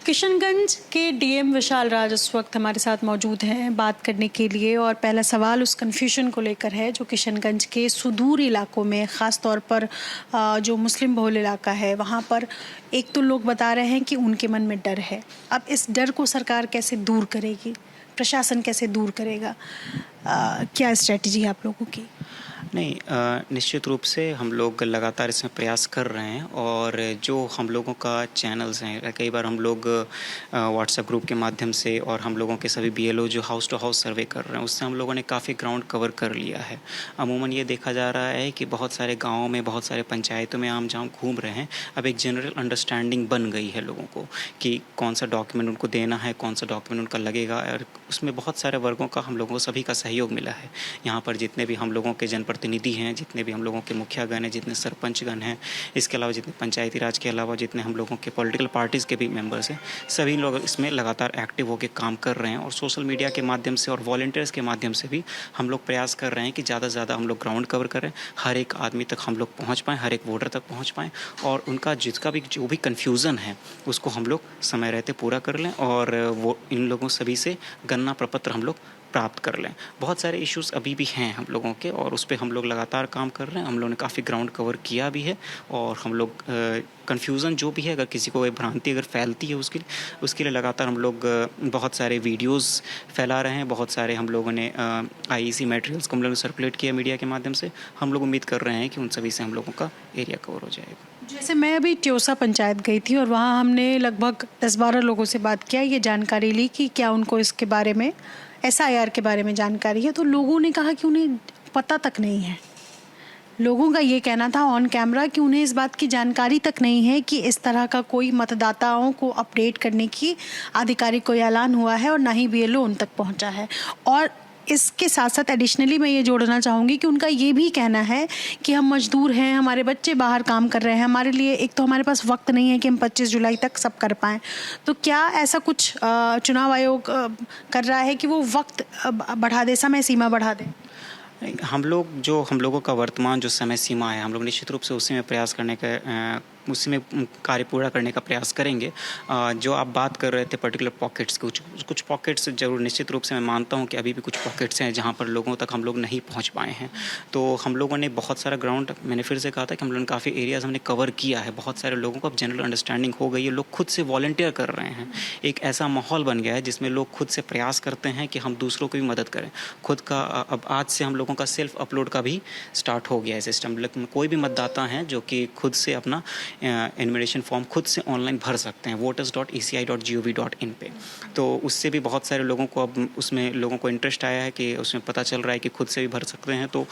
किशनगंज के डीएम विशाल राज इस वक्त हमारे साथ मौजूद हैं बात करने के लिए, और पहला सवाल उस कन्फ्यूजन को लेकर है जो किशनगंज के सुदूर इलाकों में, ख़ास तौर पर जो मुस्लिम बहुल इलाका है वहाँ पर एक तो लोग बता रहे हैं कि उनके मन में डर है। अब इस डर को सरकार कैसे दूर करेगी, प्रशासन कैसे दूर करेगा, क्या स्ट्रेटजी है आप लोगों की? नहीं, निश्चित रूप से हम लोग लगातार इसमें प्रयास कर रहे हैं और जो हम लोगों का चैनल्स हैं, कई बार हम लोग व्हाट्सएप ग्रुप के माध्यम से और हम लोगों के सभी बीएलओ जो हाउस टू हाउस सर्वे कर रहे हैं उससे हम लोगों ने काफ़ी ग्राउंड कवर कर लिया है। अमूमन ये देखा जा रहा है कि बहुत सारे गाँवों में, बहुत सारे पंचायतों में आम जहाँ घूम रहे हैं, अब एक जनरल अंडरस्टैंडिंग बन गई है लोगों को कि कौन सा डॉक्यूमेंट उनको देना है, कौन सा डॉक्यूमेंट उनका लगेगा, और उसमें बहुत सारे वर्गों का हम लोगों को सभी का सहयोग मिला है। यहाँ पर जितने भी हम लोगों के जनप्रतिनिधि हैं, जितने भी हम लोगों के मुखियागण हैं, जितने सरपंचगण हैं, इसके अलावा जितने पंचायती राज के अलावा जितने हम लोगों के पॉलिटिकल पार्टीज़ के भी मेंबर्स हैं, सभी लोग इसमें लगातार एक्टिव होकर काम कर रहे हैं। और सोशल मीडिया के माध्यम से और वॉलंटियर्स के माध्यम से भी हम लोग प्रयास कर रहे हैं कि ज़्यादा से ज़्यादा हम लोग ग्राउंड कवर करें, हर एक आदमी तक हम लोग पहुँच पाएँ, हर एक वोटर तक पहुँच पाएँ, और उनका जिसका भी जो भी कन्फ्यूज़न है उसको हम लोग समय रहते पूरा कर लें, और वो इन लोगों सभी से गणना प्रपत्र हम लोग प्राप्त कर लें। बहुत सारे इश्यूज़ अभी भी हैं हम लोगों के, और उस पे हम लोग लगातार काम कर रहे हैं। हम लोगों ने काफ़ी ग्राउंड कवर किया भी है, और हम लोग कन्फ्यूज़न जो भी है, अगर किसी को कोई भ्रांति अगर फैलती है उसके लिए लगातार हम लोग बहुत सारे वीडियोज़ फैला रहे हैं। बहुत सारे हम लोगों ने आईईसी मटेरियल्स को हम लोगों ने सर्कुलेट किया मीडिया के माध्यम से। हम लोग उम्मीद कर रहे हैं कि उन सभी से हम लोगों का एरिया कवर हो जाएगा। जैसे मैं अभी ट्योसा पंचायत गई थी और वहाँ हमने लगभग 10-12 लोगों से बात किया, ये जानकारी ली कि क्या उनको इसके बारे में, एसआईआर के बारे में जानकारी है, तो लोगों ने कहा कि उन्हें पता तक नहीं है। लोगों का ये कहना था ऑन कैमरा कि उन्हें इस बात की जानकारी तक नहीं है कि इस तरह का कोई मतदाताओं को अपडेट करने की आधिकारिक कोई ऐलान हुआ है, और ना ही बीएलओ उन तक पहुंचा है। और इसके साथ साथ एडिशनली मैं ये जोड़ना चाहूँगी कि उनका ये भी कहना है कि हम मजदूर हैं, हमारे बच्चे बाहर काम कर रहे हैं, हमारे लिए एक तो हमारे पास वक्त नहीं है कि हम 25 जुलाई तक सब कर पाएँ। तो क्या ऐसा कुछ चुनाव आयोग कर रहा है कि वो वक्त बढ़ा दे, समय सीमा बढ़ा दे? हम लोगों का वर्तमान जो समय सीमा है, हम लोग निश्चित रूप से उसी में प्रयास करने का, उसी में कार्य पूरा करने का प्रयास करेंगे। जो आप बात कर रहे थे पर्टिकुलर पॉकेट्स, कुछ पॉकेट्स ज़रूर निश्चित रूप से मैं मानता हूं कि अभी भी कुछ पॉकेट्स हैं जहां पर लोगों तक हम लोग नहीं पहुंच पाए हैं। तो हम लोगों ने बहुत सारा ग्राउंड, मैंने फिर से कहा था कि हम लोगों ने काफ़ी एरियाज़ हमने कवर किया है। बहुत सारे लोगों को अब जनरल अंडरस्टैंडिंग हो गई है, लोग खुद से वॉलंटियर कर रहे हैं। एक ऐसा माहौल बन गया है जिसमें लोग खुद से प्रयास करते हैं कि हम दूसरों की भी मदद करें। खुद का अब आज से हम लोगों का सेल्फ अपलोड का भी स्टार्ट हो गया है सिस्टम। लेकिन कोई भी मतदाता हैं जो कि खुद से अपना इन्विटेशन फॉर्म खुद से ऑनलाइन भर सकते हैं voters.eci.gov.in पे। तो उससे भी बहुत सारे लोगों को अब उसमें लोगों को इंटरेस्ट आया है कि उसमें पता चल रहा है कि खुद से भी भर सकते हैं। तो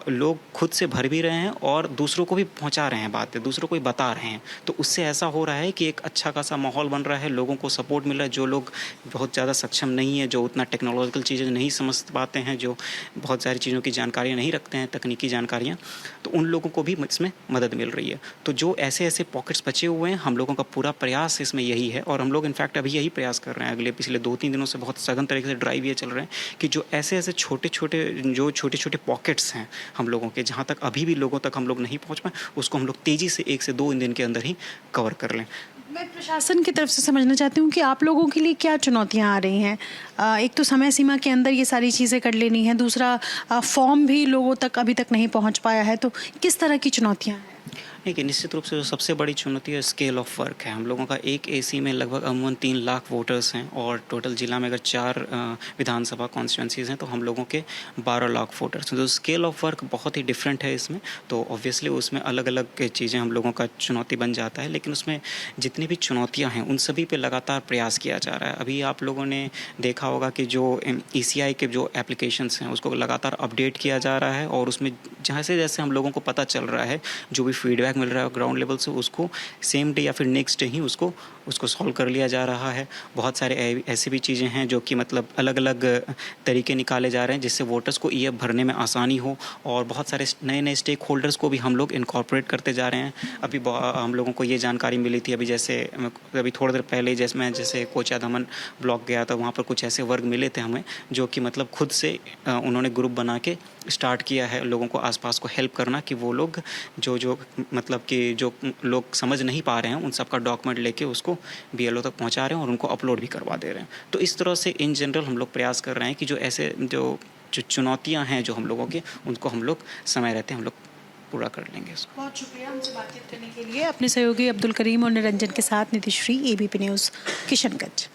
लोग खुद से भर भी रहे हैं और दूसरों को भी पहुंचा रहे हैं बातें, दूसरों को भी बता रहे हैं। तो उससे ऐसा हो रहा है कि एक अच्छा खासा माहौल बन रहा है, लोगों को सपोर्ट मिल रहा है। जो लोग बहुत ज़्यादा सक्षम नहीं है, जो उतना टेक्नोलॉजिकल चीज़ें नहीं समझ पाते हैं, जो बहुत सारी चीज़ों की जानकारियाँ नहीं रखते हैं, तकनीकी जानकारियाँ, तो उन लोगों को भी इसमें मदद मिल रही है। तो जो ऐसे पॉकेट्स बचे हुए हैं, हम लोगों का पूरा प्रयास इसमें यही है, और हम लोग इनफैक्ट अभी यही प्रयास कर रहे हैं। पिछले 2-3 दिनों से बहुत सघन तरीके से ड्राइव ये चल रहे हैं कि जो ऐसे छोटे छोटे पॉकेट्स हैं हम लोगों के, जहाँ तक अभी भी लोगों तक हम लोग नहीं पहुँच पाए, उसको हम लोग तेज़ी से 1 से 2 दिन के अंदर ही कवर कर लें। मैं प्रशासन की तरफ से समझना चाहती हूँ कि आप लोगों के लिए क्या चुनौतियाँ आ रही हैं। एक तो समय सीमा के अंदर ये सारी चीज़ें कर लेनी है, दूसरा फॉर्म भी लोगों तक अभी तक नहीं पहुँच पाया है, तो किस तरह की चुनौतियाँ हैं? देखिए, निश्चित रूप से जो सबसे बड़ी चुनौती है स्केल ऑफ वर्क है। हम लोगों का एक एसी में लगभग अमूमन 3 लाख वोटर्स हैं, और टोटल जिला में अगर 4 विधानसभा कॉन्स्टिट्यूंसीज़ हैं तो हम लोगों के 12 लाख वोटर्स हैं। तो स्केल ऑफ वर्क बहुत ही डिफरेंट है इसमें। तो ऑब्वियसली उसमें अलग अलग चीज़ें हम लोगों का चुनौती बन जाता है, लेकिन उसमें जितनी भी चुनौतियाँ हैं उन सभी पर लगातार प्रयास किया जा रहा है। अभी आप लोगों ने देखा होगा कि जो ECI के जो एप्लीकेशंस हैं उसको लगातार अपडेट किया जा रहा है, और उसमें जैसे जैसे हम लोगों को पता चल रहा है, जो भी फीडबैक मिल रहा है ग्राउंड लेवल से, उसको सेम डे या फिर नेक्स्ट डे ही उसको सॉल्व कर लिया जा रहा है। बहुत सारे ऐसी भी चीज़ें हैं जो कि मतलब अलग अलग तरीके निकाले जा रहे हैं जिससे वोटर्स को ये भरने में आसानी हो, और बहुत सारे नए स्टेक होल्डर्स को भी हम लोग इनकॉर्पोरेट करते जा रहे हैं। अभी हम लोगों को ये जानकारी मिली थी अभी थोड़ी देर पहले, जैसे कोचा दमन ब्लॉक गया था, वहाँ पर कुछ ऐसे वर्ग मिले थे हमें जो कि मतलब खुद से उन्होंने ग्रुप बना के स्टार्ट किया है लोगों को आसपास को हेल्प करना, कि वो लोग जो मतलब मतलब कि जो लोग समझ नहीं पा रहे हैं उन सब का डॉक्यूमेंट लेके उसको बीएलओ तक पहुंचा रहे हैं और उनको अपलोड भी करवा दे रहे हैं। तो इस तरह से इन जनरल हम लोग प्रयास कर रहे हैं कि जो ऐसे जो चुनौतियां हैं जो हम लोगों की, उनको हम लोग समय रहते हम लोग पूरा कर लेंगे उसको। बहुत शुक्रिया हमसे बातचीत करने के लिए। अपने सहयोगी अब्दुल करीम और निरंजन के साथ नितिश्री, एबीपी न्यूज़, किशनगंज।